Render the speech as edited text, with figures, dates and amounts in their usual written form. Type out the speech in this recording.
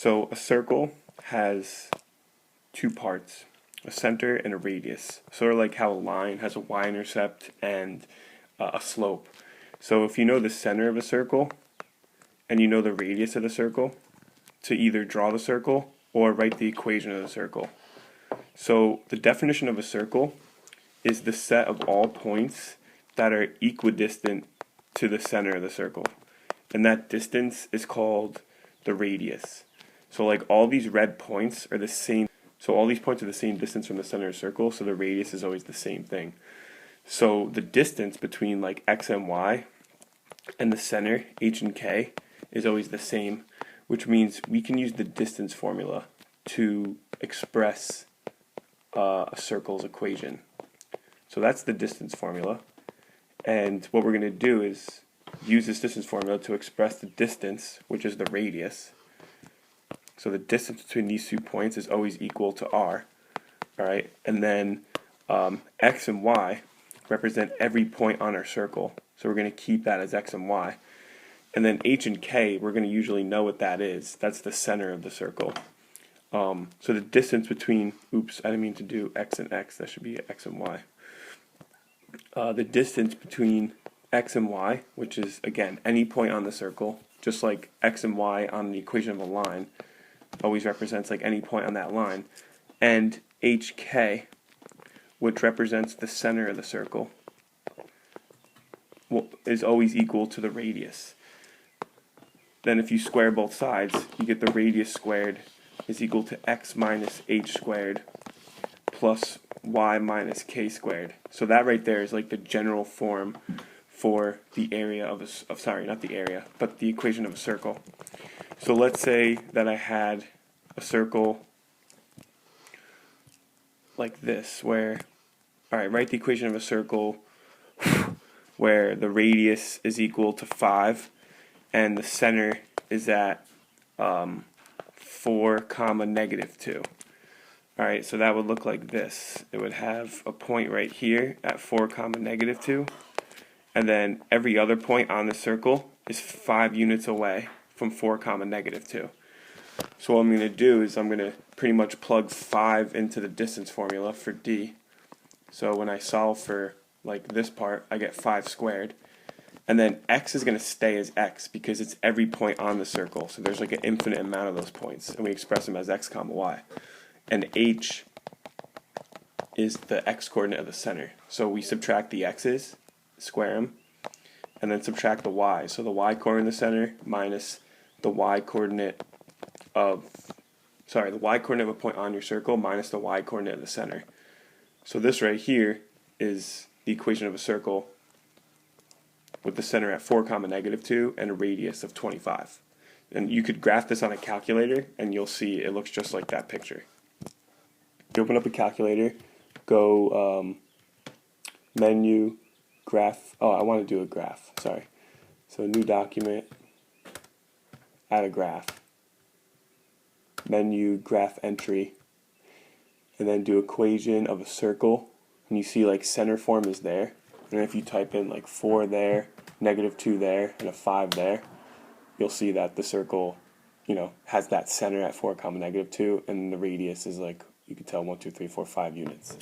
So a circle has two parts, a center and a radius, sort of like how a line has a y-intercept and a slope. So if you know the center of a circle and you know the radius of the circle, to either draw the circle or write the equation of the circle. So the definition of a circle is the set of all points that are equidistant to the center of the circle. And that distance is called the radius. So like all these red points are the same. So all these points are the same distance from the center of the circle, so the radius is always the same thing. So the distance between like x and y and the center, h and k, is always the same, which means we can use the distance formula to express a circle's equation. So that's the distance formula. And what we're going to do is use this distance formula to express the distance, which is the radius. So the distance between these 2 points is always equal to r. Alright, and then x and y represent every point on our circle. So we're going to keep that as x and y. And then h and k, we're going to usually know what that is. That's the center of the circle. So the distance between, oops, I didn't mean to do x and x, that should be x and y. The distance between x and y, which is, again, any point on the circle, just like x and y on the equation of a line, always represents like any point on that line, and hk, which represents the center of the circle, is always equal to the radius. Then if you square both sides, you get the radius squared is equal to x minus h squared plus y minus k squared. So that right there is like the general form for the area of not the area, but the equation of a circle. So let's say that I had a circle like this, where, alright, write the equation of a circle where the radius is equal to 5 and the center is at 4 comma negative 2. Alright, so that would look like this. It would have a point right here at 4 comma negative 2, and then every other point on the circle is 5 units away from 4 comma negative 2. So what I'm going to do is I'm going to pretty much plug 5 into the distance formula for d. So when I solve for like this part, I get 5 squared. And then x is going to stay as x because it's every point on the circle. So there's like an infinite amount of those points, and we express them as x comma y. And h is the x coordinate of the center. So we subtract the x's, square them, and then subtract the y. So the y coordinate of the center minus the y coordinate of, the y coordinate of a point on your circle minus the y coordinate of the center. So this right here is the equation of a circle with the center at 4 comma negative 2 and a radius of 25. And you could graph this on a calculator and you'll see it looks just like that picture. You open up a calculator, go menu, graph, I want to do a graph, sorry. So new document, add a graph, menu, graph entry, and then do equation of a circle, and you see like center form is there. And if you type in like 4 there, negative 2 there, and a 5 there, you'll see that the circle, has that center at 4 comma negative 2, and the radius is like, you can tell 1, 2, 3, 4, 5 units.